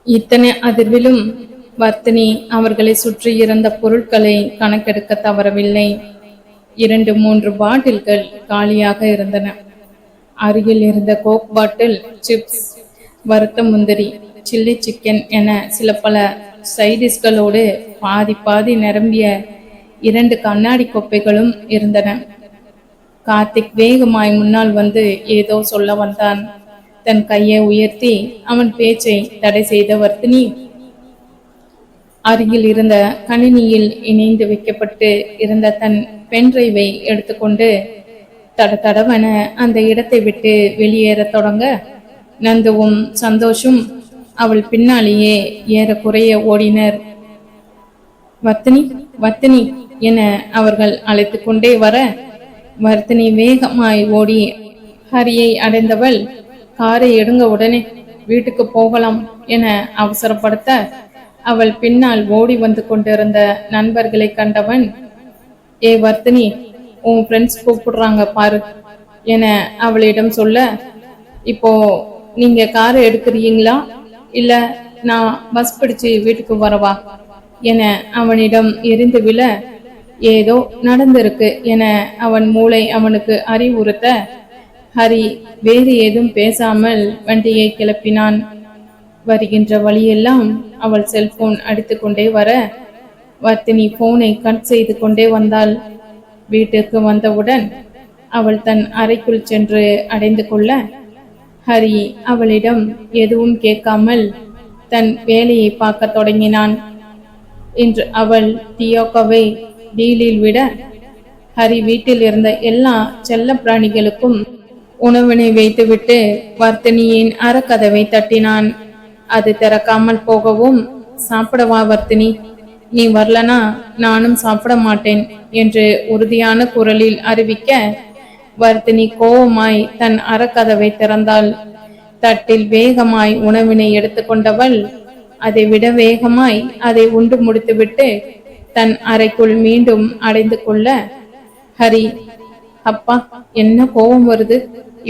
இத்தனை அதிர்விலும் வர்த்தினி அவர்களை சுற்றியிருந்த பொருட்களை கணக்கெடுக்க தவறவில்லை. 2-3 பாட்டில்கள் காலியாக இருந்தன. அருகில் இருந்த கோக் பாட்டில், சிப்ஸ், வறுத்த முந்திரி, சில்லி சிக்கன் என சில பல சைடிஷ்களோடு பாதி பாதி நிரம்பிய 2 கண்ணாடி கோப்பைகளும் இருந்தன. கார்த்திக் வேகமாய் முன்னால் வந்து ஏதோ சொல்ல வந்தான். தன் கையை உயர்த்தி அவன் பேச்சை தடை செய்த வர்த்தினி, அருகில் இருந்த கணினியில் இணைந்து வைக்கப்பட்டு இருந்த தன் பென்டிரைவை எடுத்துக்கொண்டு தடவென அந்த இடத்தை விட்டு வெளியேறத் தொடங்க, நந்துவும் சந்தோஷும் அவள் பின்னாலேயே ஏறக்குறைய ஓடினர். வர்த்தினி, வர்த்தினி என அவர்கள் அழைத்து கொண்டே வர, வர்த்தினி வேகமாய் ஓடி ஹரியை அடைந்தவள், காரை எடுங்க, உடனே வீட்டுக்கு போகலாம் என அவசரப்படுத்த, அவள் பின்னால் ஓடி வந்து கொண்டிருந்த நண்பர்களை கண்டவன், ஏ வர்த்தினி, உன் ஃப்ரெண்ட்ஸ் கூப்பிடுறாங்க பாரு என அவளிடம் சொல்ல, இப்போ நீங்க காரை எடுக்கிறீங்களா இல்ல நான் பஸ் பிடிச்சு வீட்டுக்கு வரவா என அவனிடம் எரிந்து விழ, ஏதோ நடந்திருக்கு என அவன் மூளை அவனுக்கு அறிவுறுத்த, ஹரி வேறு ஏதும் பேசாமல் வண்டியை கிளப்பினான். வருகின்ற வழியெல்லாம் அவள் செல்போன் அடித்து கொண்டே வர, வர்த்தினி போனை கட் செய்து கொண்டே வந்தாள். வீட்டுக்கு வந்தவுடன் அவள் தன் அறைக்குள் சென்று அடைந்து கொள்ள, ஹரி அவளிடம் எதுவும் கேட்காமல் தன் வேலையை பார்க்க தொடங்கினான். இன்று அவள் தியோகாவை டீலில் விட, ஹரி வீட்டில் இருந்த எல்லா செல்ல பிராணிகளுக்கும் உணவினை வைத்துவிட்டு வர்த்தினியின் அறக்கதவை தட்டினான். அது திறக்காமல் போகவும், சாப்பிடவா வர்த்தினி, நீ வரலனா நானும் சாப்பிட மாட்டேன் என்று உறுதியான குரலில் அறிவிக்க, வர்த்தினி கோவமாய் தன் அறக்கதவை திறந்தாள். தட்டில் வேகமாய் உணவினை எடுத்துக்கொண்டவள் அதை விட வேகமாய் அதை உண்டு முடித்துவிட்டு தன் அறைக்குள் மீண்டும் அடைந்து கொள்ள, ஹரி, அப்பா என்ன கோபம் வருது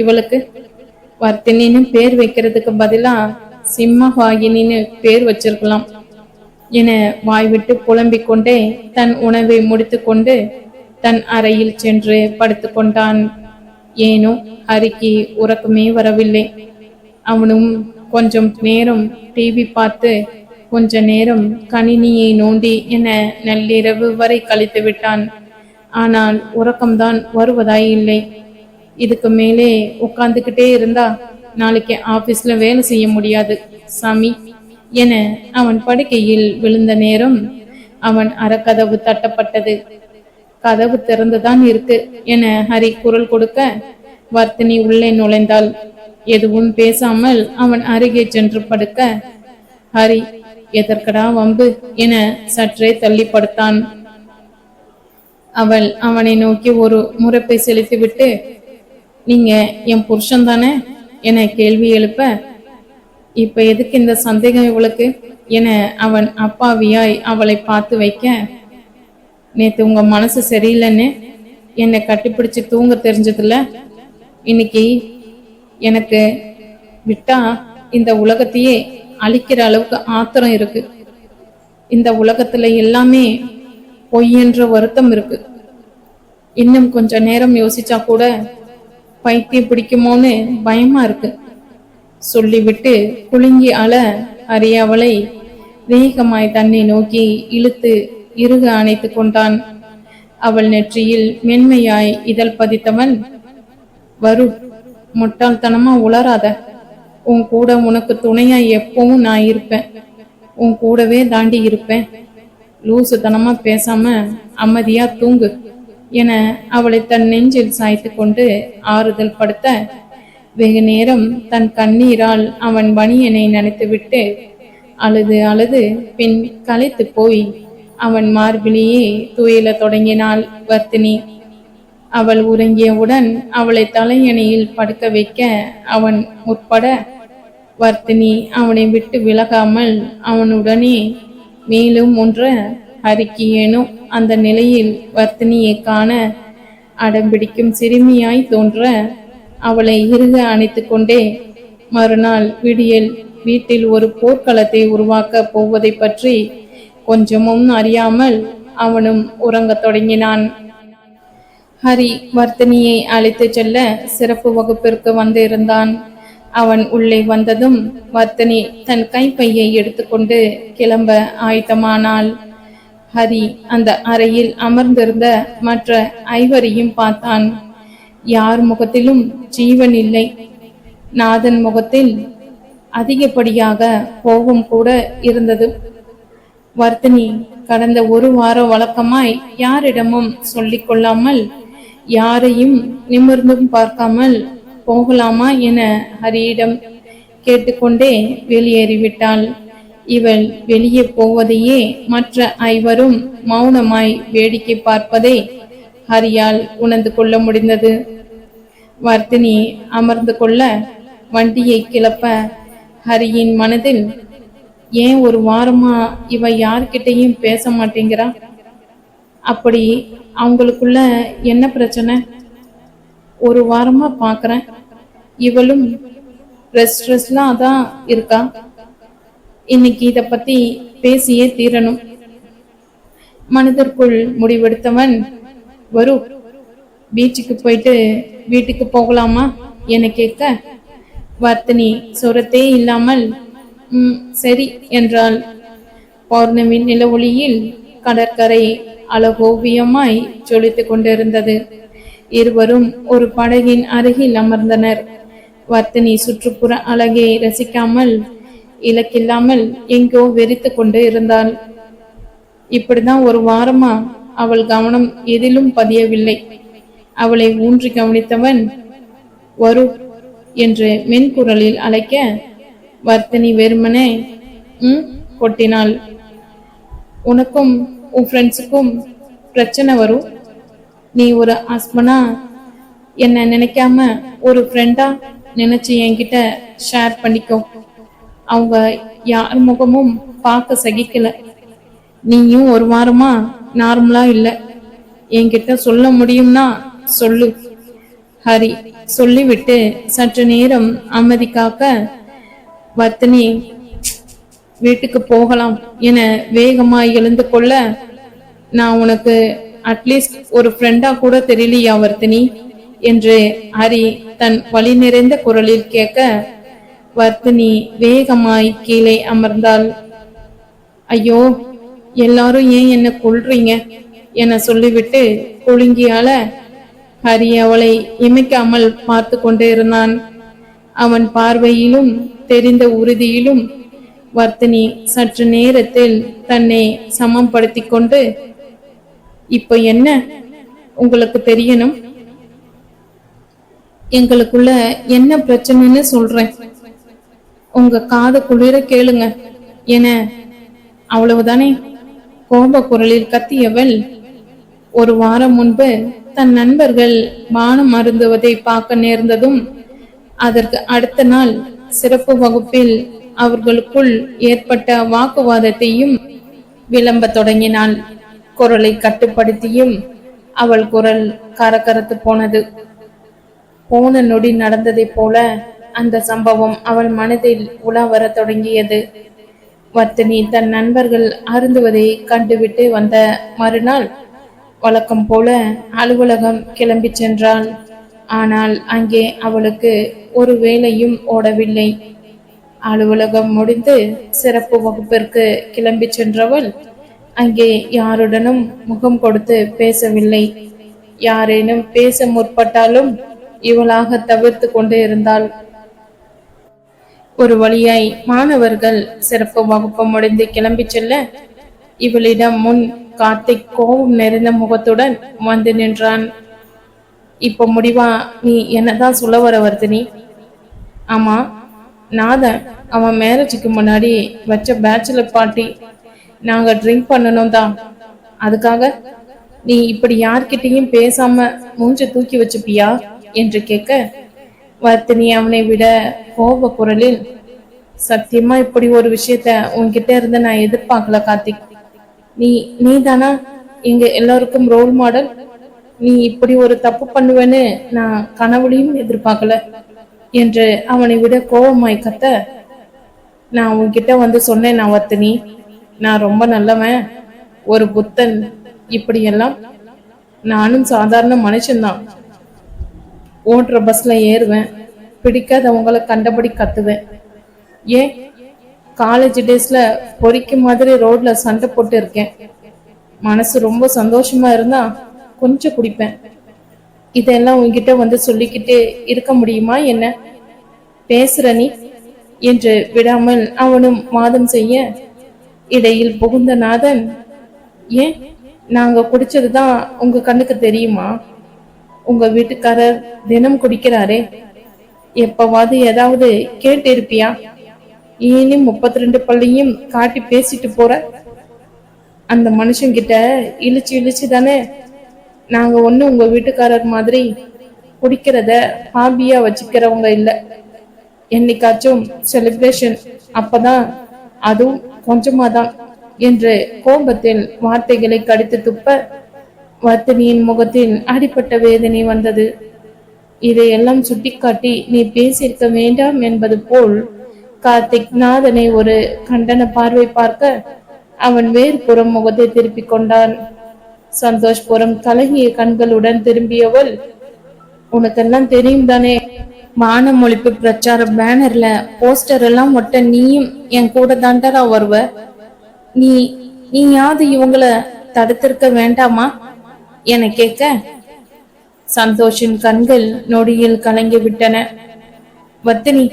இவளுக்கு, வர்த்தினின்னு பேர் வைக்கிறதுக்கு பதிலா சிம்மவாகினின்னு பேர் வச்சிருக்கலாம் என வாய்விட்டு புலம்பிக் கொண்டே தன் உணவை முடித்து கொண்டு தன் அறையில் சென்று படுத்து கொண்டான். ஏனோ ஹரிக்கு உறக்கமே வரவில்லை. அவனும் கொஞ்சம் நேரம் டிவி பார்த்து கொஞ்ச நேரம் கணினியை நோண்டி என நள்ளிரவு வரை கழித்து விட்டான். ஆனால் உறக்கம்தான் வருவதாய் இல்லை. இதுக்கு மேலே உட்கார்ந்துகிட்டே இருந்தா நாளைக்கு ஆபீஸ்ல வேலை செய்ய முடியாது சாமி என அவன் படுக்கையில் விழுந்த நேரம் அவன் அறக்கதவு தட்டப்பட்டது. கதவு திறந்துதான் இருக்கு என ஹரி குரல் கொடுக்க, வர்த்தினி உள்ளே நுழைந்தாள். எதுவும் பேசாமல் அவன் அருகே சென்று படுக்க, ஹரி, எதற்கடா வம்பு என சற்றே தள்ளி படுத்தான். அவள் அவனை நோக்கி ஒரு முறைப்பை செலுத்திவிட்டு, நீங்க என் புருஷன் தானே என கேள்வி எழுப்ப, இப்ப எதுக்கு இந்த சந்தேகம் இவளுக்கு என அவன் அப்பாவியாய் அவளை பார்த்து வைக்க, நேத்து உங்க மனசு சரியில்லைன்னு என்னை கட்டிப்பிடிச்சு தூங்க தெரிஞ்சதில்ல, இன்னைக்கு எனக்கு விட்டா இந்த உலகத்தையே அழிக்கிற அளவுக்கு ஆத்திரம் இருக்கு. இந்த உலகத்துல எல்லாமே பொய் என்ற வருத்தம் இருக்கு. இன்னும் கொஞ்ச நேரம் யோசிச்சா கூட பைத்தியம் பிடிக்குமோன்னு பயமா இருக்கு சொல்லிவிட்டு குலுங்கி அழ, ஹரி அவளை வேகமாய் தன்னை நோக்கி இழுத்து இறுக அணைத்து கொண்டான். அவள் நெற்றியில் மென்மையாய் இதழ் பதித்தவன், வரு, முட்டாள்தனமா உளராத, உன் கூட உனக்கு துணையா எப்பவும் நான் இருப்பேன், உன் கூடவே தாண்டி இருப்பேன், லூசுத்தனமா பேசாம அமைதியா தூங்கு என அவளை தன் நெஞ்சில் சாய்த்து கொண்டு ஆறுதல் படுத்த, வெகு நேரம் தன் கண்ணீரால் அவன் பனியனை நனைத்துவிட்டு அழுது அழுது பின் களைத்து போய் அவன் மார்பிலேயே துயில தொடங்கினாள் வர்த்தினி. அவள் உறங்கியவுடன் அவளை தலையணையில் படுக்க வைக்க அவன் முற்பட, வர்த்தினி அவனை விட்டு விலகாமல் அவனுடனே மேலும் ஒன்ற, ஹரிக்கு ஏனோ அந்த நிலையில் வர்த்தினியை காண அடம்பிடிக்கும் சிறுமியாய் தோன்ற அவளை இறுக அணைத்து கொண்டே மறுநாள் விடியல் வீட்டில் ஒரு போர்க்களத்தை உருவாக்க போவதை பற்றி கொஞ்சமும் அறியாமல் அவனும் உறங்கத் தொடங்கினான். ஹரி வர்த்தினியை அழைத்துச் செல்ல சிறப்பு வகுப்பிற்கு வந்து இருந்தான். அவன் உள்ளே வந்ததும் வர்த்தினி தன் கைப்பையை எடுத்துக்கொண்டு கிளம்ப ஆயத்தமானாள். ஹரி அந்த அறையில் அமர்ந்திருந்த மற்ற ஐவரையும் பார்த்தான். யார் முகத்திலும் ஜீவன் இல்லை. நாதன் முகத்தில் அதிகப்படியாக கோபம் கூட இருந்தது. வர்த்தினி கடந்த ஒரு வாரம் வழக்கமாய் யாரிடமும் சொல்லிக் கொள்ளாமல் யாரையும் நிமிர்ந்தும் பார்க்காமல் போகலாமா என ஹரியிடம் கேட்டுக்கொண்டே வெளியேறிவிட்டாள். இவள் வெளியே போவதையே மற்ற ஐவரும் மௌனமாய் வேடிக்கை பார்ப்பதை ஹரியால் உணர்ந்து கொள்ள முடிந்தது. வர்த்தினி அமர்ந்து கொள்ள வண்டியை கிளப்ப ஹரியின் மனதில் ஏன் ஒரு வாரமா இவ யார்கிட்டையும் பேச மாட்டேங்கிறா? அப்படி அவங்களுக்குள்ள என்ன பிரச்சனை? ஒரு வாரமா பாக்குறேன், இவளும் ரெஸ்ட்ரெஸ்லாம் தான் இருக்கா. இன்னைக்கு இத பத்தி பேசியே தீரணும். மனதிற்குள் முடிவெடுத்தவன், வரு பீச்சுக்கு போயிட்டு வீட்டுக்கு போகலாமா என கேட்க வர்த்தினி சொரத்தே இல்லாமல் சரி என்றாள். பௌர்ணமி நில ஒளியில் கடற்கரை அழகோவியமாய் ஜொலித்து கொண்டிருந்தது. இருவரும் ஒரு படகின் அருகில் அமர்ந்தனர். வர்த்தினி சுற்றுப்புற அழகை ரசிக்காமல் இலக்கில்லாமல் எங்கோ வெறித்து கொண்டு இருந்தாள். இப்படிதான் ஒரு வாரமா அவள் கவனம் எதிலும் பதியவில்லை. அவளை ஊன்றி கவனித்தவன் வரு என்று மென்குரலில் அழைக்க வர்த்தினி வெறுமனே கொட்டினாள். உனக்கும் உன் ஃப்ரெண்ட்ஸுக்கும் பிரச்சனை வரும். நீ ஒரு ஹஸ்பண்டா என்ன நினைக்காம ஒரு ஃப்ரெண்டா நினைச்சு என்கிட்ட ஷேர் பண்ணிக்கோ. அவங்க யார் முகமும் பார்க்க சகிக்கல. நீயும் ஒரு வாரமா நார்மலா இல்ல. என்கிட்ட சொல்ல முடியும்னா சொல்லு. ஹரி சொல்லிவிட்டு சற்று நேரம் அமைதி காக்க வர்த்தினி வீட்டுக்கு போகலாம் என வேகமாய் எழுந்து கொள்ள, நான் உனக்கு அட்லீஸ்ட் ஒரு ஃப்ரெண்டா கூட தெரியலையா வர்த்தினி என்று ஹரி தன் வலி நிறைந்த குரலில் கேட்க வர்த்தினி வேகமாய் கீழே அமர்ந்தாள். ஐயோ, எல்லாரும் ஏன் என்ன கொல்றீங்க என சொல்லிவிட்டு குலுங்கியால ஹரி அவளை இமைக்காமல் பார்த்து கொண்டு இருந்தான். அவன் பார்வையிலும் தெரிந்த உறுதியிலும் வர்த்தினி சற்று நேரத்தில் தன்னை சமப்படுத்தி கொண்டு, இப்ப என்ன உங்களுக்கு தெரியணும்? எங்களுக்குள்ள என்ன பிரச்சனைன்னு சொல்றேன், உங்க காது குளிர கேளுங்க என அவ்வளவுதானே கோப குரலில் கத்தியவள் ஒரு வாரம் முன்பு தன் நண்பர்கள் பானம் அருந்துவதை பார்க்க நேர்ந்ததும் அதற்கு அடுத்த நாள் சிறப்பு வகுப்பில் அவர்களுக்குள் ஏற்பட்ட வாக்குவாதத்தையும் விளம்ப தொடங்கினாள். குரலை கட்டுப்படுத்தியும் அவள் குரல் கரகரத்து போனது. போன நொடி நடந்ததை போல அந்த சம்பவம் அவள் மனதில் உலா வர தொடங்கியது. வர்த்தினி தன் நண்பர்கள் அருந்துவதை கண்டுவிட்டு வந்த மறுநாள் வழக்கம் போல அலுவலகம் கிளம்பி சென்றாள். ஆனால் அங்கே அவளுக்கு ஒரு வேலையும் ஓடவில்லை. அலுவலகம் முடிந்து சிறப்பு வகுப்பிற்கு கிளம்பி சென்றவள் அங்கே யாருடனும் முகம் கொடுத்து பேசவில்லை. யாரேனும் பேச முற்பட்டாலும் இவளாக தவிர்த்து கொண்டு இருந்தாள். ஒரு வழியாய் மாணவர்கள் சிறப்பு வகுப்பு முடிந்து கிளம்பி செல்ல இவளிடம் முன் கார்த்திக் கோபம் நிறைந்த முகத்துடன் வந்து நின்றான். இப்ப முடிவா நீ என்னதான் சொல்ல வர வர்த்தினி? ஆமா, நாதன் அவன் மேரேஜுக்கு முன்னாடி வச்ச பேச்சுலர் பார்ட்டி நாங்க ட்ரிங்க் பண்ணணும் தான். அதுக்காக நீ இப்படி யார்கிட்டையும் பேசாம மூஞ்ச தூக்கி வச்சுப்பியா என்று கேட்க வர்த்தினி அவனை விட கோப குரலில், சத்தியமா இப்படி ஒரு விஷயத்த உன்கிட்ட இருந்து நான் எதிர்பார்க்கல கார்த்திக். நீ தானா இங்க எல்லாருக்கும் ரோல் மாடல். நீ இப்படி ஒரு தப்பு பண்ணுவேன்னு நான் கனவுலையும் எதிர்பார்க்கல என்று அவனை விட கோபமாய் கத்த, நான் உன்கிட்ட வந்து சொன்னேன் நவர்த்தினி, நான் ரொம்ப நல்லவன், ஒரு புத்தன், இப்படியெல்லாம். நானும் சாதாரண மனுஷன்தான். ஓடுற பஸ்ல ஏறுவேன், பிடிக்காதவங்களை கண்டபடி கத்துவேன். ஏன், காலேஜ் டேஸ்ல பொறிக்க மாதிரி ரோட்ல சண்டை போட்டு இருக்கேன். மனசு ரொம்ப சந்தோஷமா இருந்தா கொஞ்சம் குடிப்பேன். இதெல்லாம் உன்கிட்ட வந்து சொல்லிக்கிட்டு இருக்க முடியுமா என்ன? பேசுற நீ என்று விடாமல் அவனும் வாதம் செய்ய, இடையில் புகுந்த நாதன், ஏன், நாங்க குடிச்சதுதான் உங்க கண்ணுக்கு தெரியுமா? உங்க வீட்டுக்காரர் தினம் குடிக்கிறாரே, எப்பவாவது ஏதாவது கேட்டு இருப்பியா? இனி 32 பள்ளியும் காட்டி பேசிட்டு போற. அந்த மனுஷங்கிட்ட இழிச்சு இழிச்சு தானே. நாங்க ஒண்ணு உங்க வீட்டுக்காரர் மாதிரி குடிக்கிறத ஹாபியா வச்சுக்கிறவங்க இல்ல. என்னைக்காச்சும் செலிப்ரேஷன் அப்பதான், அதுவும் கொஞ்சமாதான் என்று கோபத்தில் வார்த்தைகளை கடித்து துப்ப வர்த்தினியின் முகத்தில் அடிப்பட்ட வேதனை வந்தது. இதையெல்லாம் சுட்டிக்காட்டி நீ பேசியிருக்க வேண்டாம் என்பது போல் கார்த்திக் நாதனை ஒரு கண்டன பார்வை பார்க்க அவன் வேறு புறம் முகத்தை திருப்பிக் கொண்டான். சந்தோஷ் புறம் கலங்கிய கண்களுடன் திரும்பியவள், உனக்கெல்லாம் தெரியும் தானே, வானமொழிப்பு பிரச்சார பேனர்ல போஸ்டர் எல்லாம் ஒட்ட நீயும் என் கூட தாண்டரா வருவ. நீ நீயாவது இவங்கள தடுத்திருக்க வேண்டாமா என கேட்க, சந்தோஷின் கண்கள் நொடியில் கலங்கி விட்டன. வர்த்தினி,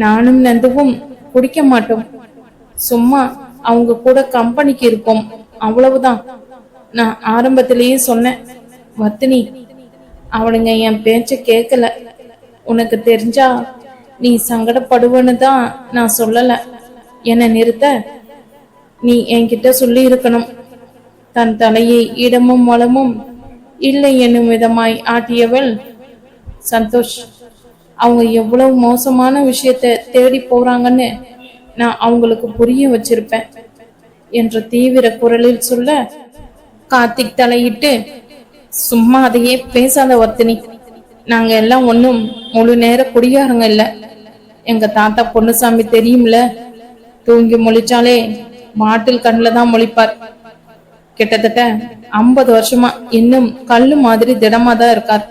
நானும் நந்துவும் குடிக்க மாட்டோம், சும்மா அவங்க கூட கம்பெனிக்கு இருப்போம், அவ்வளவுதான். நான் ஆரம்பத்திலேயே சொன்னேன். வர்த்தினி, அவனுங்க என் பேச்ச கேட்கல. உனக்கு தெரிஞ்சா நீ சங்கடப்படுவன்னு தான் நான் சொல்லல. என்ன நிறுத்த நீ என்கிட்ட சொல்லி இருக்கணும். தன் தலையை இடமும் வளமும் இல்லை என்னும் விதமாய் ஆட்டியவள், சந்தோஷ், அவங்க எவ்வளவு மோசமான விஷயத்த தேடி போறாங்கன்னு நான் அவங்களுக்கு புரிய வச்சிருப்பேன் என்ற தீவிர குரலில் சொல்ல, கார்த்திக் தலையிட்டு, சும்மா அதையே பேசாத வர்த்தினி, நாங்க எல்லாம் ஒன்னும் முழு நேர குடியாரங்க இல்ல. எங்க தாத்தா பொன்னுசாமி தெரியும்ல, தூங்கி முழிச்சாலே மாட்டில் கண்ணில் தான் முழிப்பார். கிட்டத்தட்ட 50 வருஷமா இன்னும் கல்லு மாதிரி திடமா தான் இருக்கார்.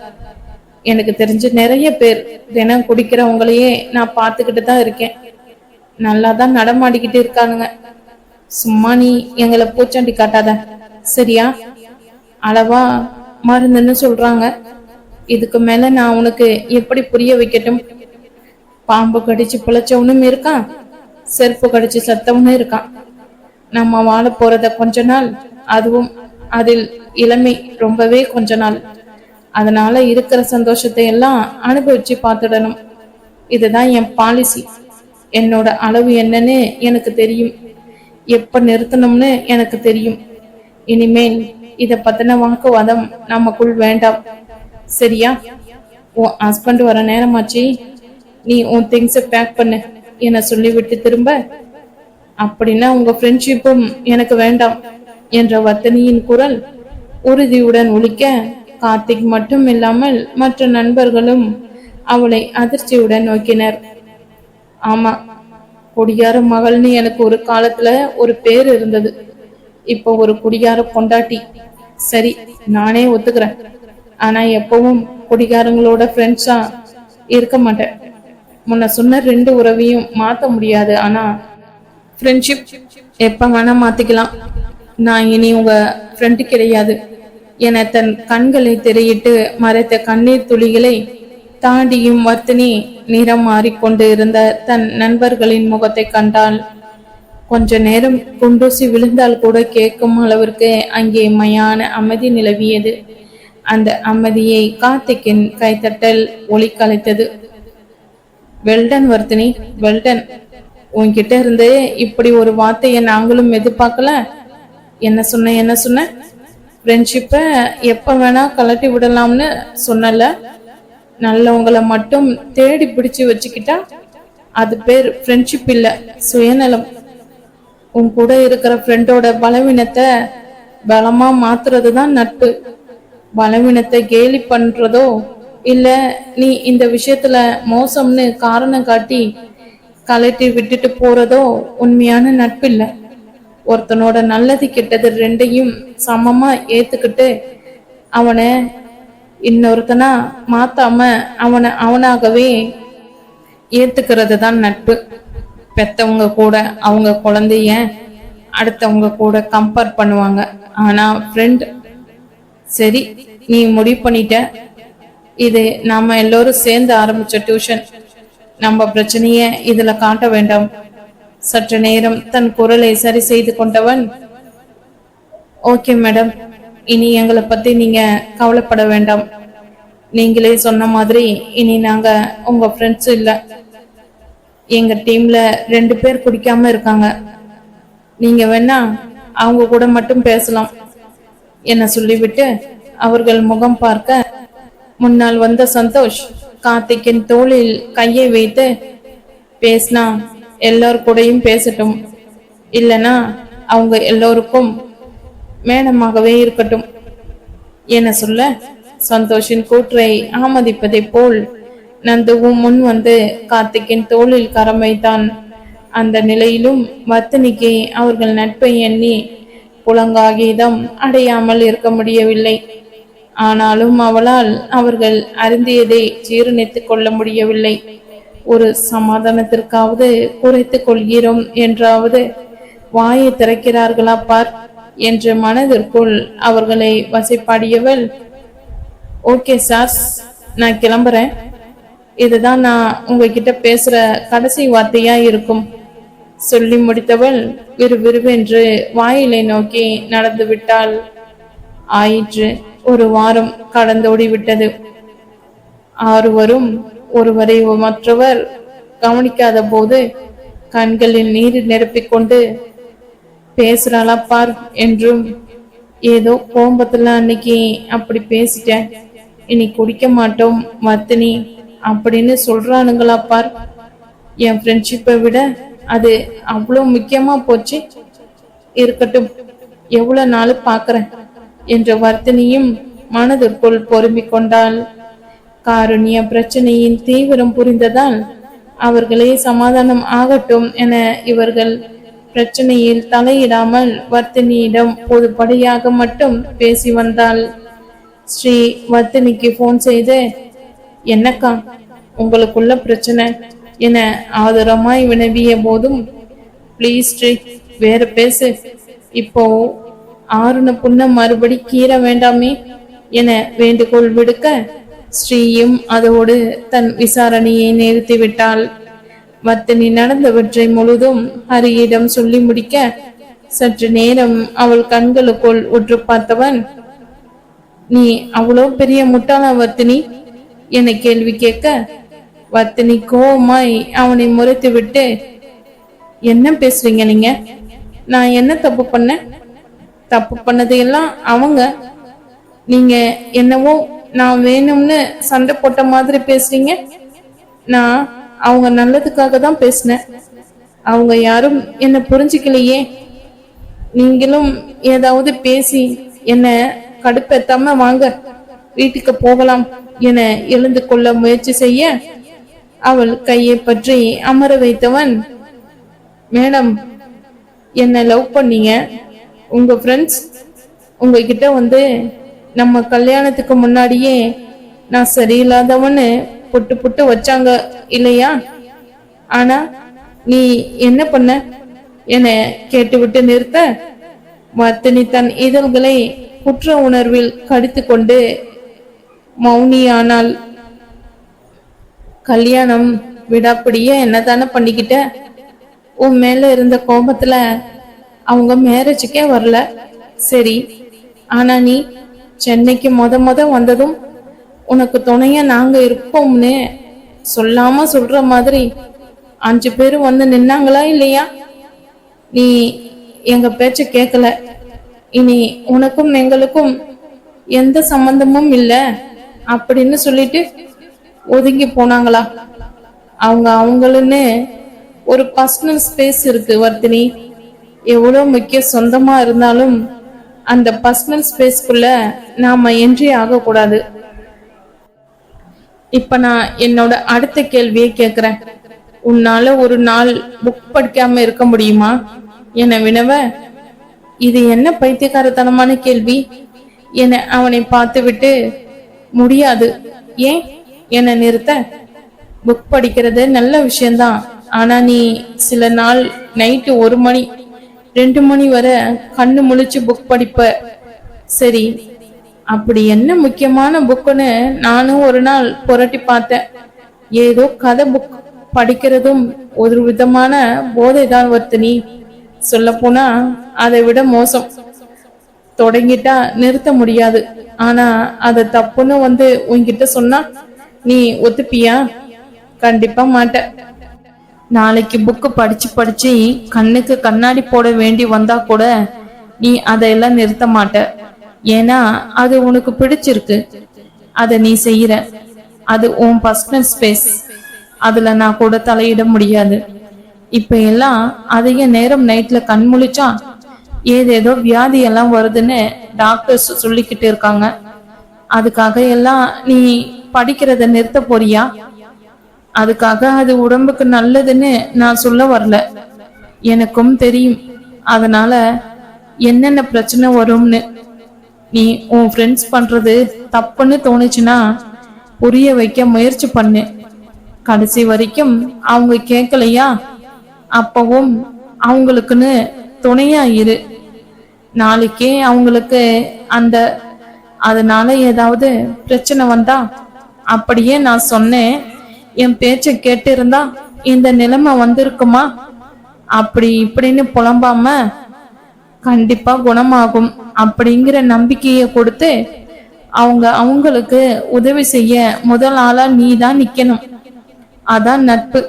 எனக்கு தெரிஞ்ச நிறைய பேர் தினம் குடிக்கிறவங்களையே நான் பார்த்துக்கிட்டு தான் இருக்கேன். நல்லா தான் நடமாடிக்கிட்டு இருக்கானுங்க. சும்மா நீ எங்களை பூச்சாண்டி காட்டாத, சரியா? அளவா மருந்துன்னு சொல்றாங்க. இதுக்கு மேல நான் உனக்கு எப்படி புரிய வைக்கட்டும்? பாம்பு கடிச்சு பிழைச்சவனும் இருக்கான், செருப்பு கடிச்சு சத்தவனும் இருக்கான். நம்ம வாழ போறத கொஞ்ச நாள், அதுவும் அதில் இளமை ரொம்பவே கொஞ்ச நாள். அதனால இருக்கிற சந்தோஷத்தை எல்லாம் அனுபவிச்சு பார்த்துடணும். இதுதான் என் பாலிசி. என்னோட அளவு என்னன்னு எனக்கு தெரியும், எப்ப நிறுத்தணும்னு எனக்கு தெரியும். இனிமேல் இத பத்தின வாக்குவாதம் நமக்குள் வேண்டாம், சரியா? உன் ஹஸ்பண்ட் வர நேரமாச்சு, நீ உன் திங்ஸை பேக் பண்ணு என சொல்லிவிட்டு திரும்ப, அப்படின்னா உங்க ஃப்ரெண்ட்ஷிப்பும் எனக்கு வேண்டாம் என்ற வர்த்தினியின் குரல் உறுதியுடன் ஒலிக்க, கார்த்திக் மட்டும் இல்லாமல் மற்ற நண்பர்களும் அவளை அதிர்ச்சியுடன் நோக்கினர். ஆமா, குடியார மகள்னு எனக்கு ஒரு காலத்துல ஒரு பேர் இருந்தது. இப்போ ஒரு குடியார பொண்டாட்டி. சரி, நானே ஒத்துக்கிறேன். ஆனா எப்பவும் குடிகாரங்களோட ஃப்ரெண்ட்ஸா இருக்க மாட்டேன். முன்ன சொன்ன 2 உறவையும் மாத்த முடியாது, ஆனா ஃப்ரெண்ட்ஷிப் எப்ப வேணா மாத்திக்கலாம். நான் இனி உங்க ஃப்ரெண்டு கிடையாது என தன் கண்களை திரையிட்டு மறைத்த கண்ணீர் துளிகளை தாண்டியும் வர்த்தினி நிறம் மாறிக்கொண்டு இருந்த தன் நண்பர்களின் முகத்தை கண்டாள். கொஞ்ச நேரம் குண்டூசி விழுந்தால் கூட கேட்கும் அளவிற்கு அங்கே மையான அமைதி நிலவியது. அந்த அமைதியை கார்த்திக்கின் கைத்தட்டல் ஒளி கலைத்தது. Well done Vardhini, well done. உன்கிட்ட இருந்து இப்படி ஒரு வார்த்தையை நாங்களும் எதிர்பார்க்கல. என்ன சொன்ன? ஃப்ரெண்ட்ஷிப்பை எப்ப வேணா கலட்டி விடலாம்னு சொன்னல. நல்லவங்களை மட்டும் தேடி பிடிச்சு வச்சுக்கிட்டா அது பேர் ஃப்ரெண்ட்ஷிப் இல்ல, சுயநலம். உன் கூட இருக்கிற ஃப்ரெண்டோட பலவீனத்தை பலமா மாத்துறது தான் நட்பு. பலவீனத்தை கேலி பண்றதோ இல்ல நீ இந்த விஷயத்துல மோசம்னு காரணம் காட்டி கலட்டி விட்டுட்டு போறதோ உண்மையான நட்பு இல்ல. ஒருத்தனோட நல்லது கெட்டது ரெண்டையும் சமமா ஏத்துக்கிட்டு அவனை இன்னொருத்தனா மாத்தாம அவனை அவனாகவே ஏத்துக்கிறது தான் நட்பு. பெத்தவங்க கூட அவங்க குழந்தைய அடுத்தவங்க கூட கம்பேர் பண்ணுவாங்க. ஆனா ஃப்ரெண்ட், சரி நீ முடிவு பண்ணிட்ட, இது நாம எல்லோரும் சேர்ந்து ஆரம்பிச்ச டியூஷன், நம்ம பிரச்சனைய இதுல காட்ட வேண்டாம். சற்று நேரம் தன் குரலை சரி செய்து கொண்டவன், ஓகே மேடம், இனி எங்களை பத்தி நீங்க கவலைப்பட வேண்டாம். நீங்களே சொன்ன மாதிரி இனி நாங்க உங்க ஃப்ரெண்ட்ஸ் இல்ல. எங்க டீம்ல 2 பேர் குடிக்காம இருக்காங்க. நீங்க வேணா அவங்க கூட மட்டும் பேசலாம் என சொல்லிவிட்டு அவர்கள் முகம் பார்க்க, முன்னால் வந்த சந்தோஷ் கார்த்திக்கின் தோளில் கையை வைத்து, பேசினா எல்லார் கூடயும் பேசட்டும், இல்லனா அவங்க எல்லோருக்கும் மேடமாகவே இருக்கட்டும் என சொல்ல, சந்தோஷின் கூற்றை ஆமதிப்பதை போல் நந்துவும் முன் வந்து கார்த்திக்கின் தோளில் கரம் வைத்தான். அந்த நிலையிலும் வர்த்தினிக்கு அவர்கள் நட்பை எண்ணி புலங்காகிதம் அடையாமல் இருக்க முடியவில்லை. ஆனாலும் அவளால் அவர்கள் அருந்தியதை ஜீரணித்துக் கொள்ள முடியவில்லை. ஒரு சமாதானத்திற்காவது குறைத்துக் கொள்கிறோம் என்றாவது வாயை திறக்கிறார்களா பார் என்று மனதிற்குள் அவர்களை வசைப்பாடியவள், ஓகே சார், நான் கிளம்புறேன். இதுதான் நான் உங்ககிட்ட பேசுற கடைசி வார்த்தையா இருக்கும் சொல்லி முடித்தவள் விறுவிறுவென்று வாயிலை நோக்கி நடந்து விட்டாள். ஆயிற்று. 1 வாரம் கடந்தோடி விட்டது. ஆறுவரும் ஒருவரை மற்றவர் கவனிக்காத போது கண்களில் நீர் நிரப்பிக்கொண்டு, பேசுறாளா பார் என்றும், ஏதோ கோபத்துல அன்னைக்கு அப்படி பேசிட்டேன், இனி குடிக்க மாட்டோம் வர்த்தினி அப்படின்னு சொல்றானுங்களா பார், என் ஃப்ரெண்ட்ஷிப்பை விட அது அவ்வளோ முக்கியமா போச்சு. இருக்கட்டும், எவ்வளவு நாள் பாக்குறேன் என்ற வர்த்தினியும் மனதிற்குள் பொறுமிக் கொண்டாள். காருண்ய பிரச்சனையின் தீவிரம் புரிந்ததால் அவர்களே சமாதானம் ஆகட்டும் என இவர்கள் பிரச்சனையில் தலையிடாமல் வர்த்தினியிடம் பொதுப்படையாக மட்டும் பேசி வந்தாள். ஸ்ரீ வர்த்தினிக்கு போன் செய்து, என்னக்கா உங்களுக்குள்ள பிரச்சனை என ஆதரமாய் வினவிய போதும், பிளீஸ் ஸ்ரீ வேற பேசு, இப்போ ஆறுன புண்ண மறுபடி கீற வேண்டாமே என வேண்டுகோள் விடுக்க, ஸ்ரீயும் அதோடு தன் விசாரணையை நிறுத்திவிட்டாள். வர்த்தினி நடந்தவற்றை முழுதும் ஹரியிடம் சொல்லி முடிக்க, சற்று நேரம் அவள் கண்களுக்குள் உற்று பார்த்தவன், நீ அவ்வளோ பெரிய முட்டாளா வர்த்தினி என கேள்வி கேட்க, வர்த்தினி கோவமாய் அவனை முறைத்து விட்டு, என்ன பேசுறீங்க நீங்க? நான் என்ன தப்பு பண்ண? தப்பு பண்ணதையெல்லாம் அவங்க, நீங்க என்னவோ நான் வேணும்னு சண்டை போட்ட மாதிரி பேசுறீங்க. நான் அவங்க நல்லதுக்காக தான் பேசினேன். அவங்க யாரும் என்ன புரிஞ்சுக்கலையே. நீங்களும் ஏதாவது பேசி என்ன கடுப்பேத்தாம வாங்க, வீட்டுக்கு போகலாம் என எழுந்து கொள்ள முயற்சி செய்ய, அவள் கையை பற்றி அமர வைத்தவன், மேடம், என்ன லவ் பண்ணீங்க, உங்க ஃப்ரெண்ட்ஸ் உங்ககிட்ட வந்து நம்ம கல்யாணத்துக்கு முன்னாடியே நான் சரியில்லாதவன்னு புட்டு புட்டு வச்சாங்க இல்லையா? ஆனா நீ என்ன பண்ண என கேட்டுவிட்டு நிறுத்த, வர்த்தினி தன் இதழ்களை குற்ற உணர்வில் கடித்து கொண்டு மௌனியானால். கல்யாணம் விடாப்படியே என்னதானே பண்ணிக்கிட்ட? உன் மேல இருந்த கோபத்துல அவங்க மேரேஜுக்கே வரல, சரி. ஆனா நீ சென்னைக்கு முத வந்ததும் உனக்கு துணையா நாங்க இருப்போம்னு சொல்லாம சொல்ற மாதிரி 5 பேரு வந்து நின்னாங்களா இல்லையா? நீ எங்க பேச்ச கேட்கல, இனி உனக்கும் எங்களுக்கும் எந்த சம்பந்தமும் இல்ல அப்படின்னு சொல்லிட்டு ஒதுங்கி போனாங்களா? அவங்களுன்னு ஒரு பர்சனல் ஸ்பேஸ் இருக்கு வர்த்தினி. எவ்வளவு முக்கிய சொந்தமா இருந்தாலும் அந்த பர்சனல் ஸ்பேஸ்க்குள்ள நாம என்ட்ரி ஆகக்கூடாது. இப்ப நான் என்னோட அடுத்த கேள்வியை கேட்கிறேன். உன்னால ஒரு நாள் புக் படிக்காம இருக்க முடியுமா என வினவ, இது என்ன பைத்தியக்காரத்தனமான கேள்வி என அவனை பார்த்துவிட்டு, முடியாது ஏன் என நிறுத்த, புக் படிக்கிறது நல்ல விஷயம்தான். ஆனா நீ சில நாள் நைட்டு 1 மணி 2 மணி வரை கண்ணு முழிச்சு புக் படிப்ப. சரி, அப்படி என்ன முக்கியமான புக்குன்னு நானும் ஒரு நாள் புரட்டி பார்த்தேன். ஏதோ கதை புக். படிக்கிறதும் ஒரு விதமான போதைதான் வர்த்தினி. சொல்ல போனா அதை விட மோசம். தொடங்கிட்டா நிறுத்த முடியாது. ஆனா அத தப்புன்னு உன்கிட்ட சொன்னா நீ ஒத்துப்பியா? கண்டிப்பா மாட்ட. நாளைக்கு புக்கு படிச்சு படிச்சு கண்ணுக்கு கண்ணாடி போட வேண்டி வந்தா கூட நீ அதையெல்லாம் நிறுத்த மாட்ட. ஏன்னா அது உனக்கு பிடிச்சிருக்கு. அதை நீ செய்யற. அது உன் பர்சனல் ஸ்பேஸ். அதுல நான் கூட தலையிட முடியாது. இப்ப எல்லாம் அதிக நேரம் நைட்ல கண் முழிச்சா ஏதேதோ வியாதி எல்லாம் வருதுன்னு டாக்டர்ஸ் சொல்லிக்கிட்டு இருக்காங்க. அதுக்காக எல்லாம் நீ படிக்கிறத நிறுத்த போறியா? அதுக்காக அது உடம்புக்கு நல்லதுன்னு நான் சொல்ல வரல. எனக்கும் தெரியும் அதனால என்னென்ன பிரச்சனை வரும்னு. நீ உன் ஃப்ரெண்ட்ஸ் பண்றது தப்புன்னு தோணுச்சுன்னா புரிய வைக்க முயற்சி பண்ணு. கடைசி வரைக்கும் அவங்க கேட்கலையா, அப்பவும் அவங்களுக்குன்னு துணையா இரு. நாளைக்கே அவங்களுக்கு அதனால ஏதாவது பிரச்சனை வந்தா, அப்படியே நான் சொன்னேன் என் பேச்ச கேட்டு இருந்தா இந்த நிலைமை வந்திருக்குமா அப்படி இப்படின்னு புலம்பாம கண்டிப்பா குணமாகும் அப்படிங்கிற நம்பிக்கைய கொடுத்து அவங்களுக்கு உதவி செய்ய முதல் ஆளா நீ தான் நிக்கணும். அதான் நட்பு.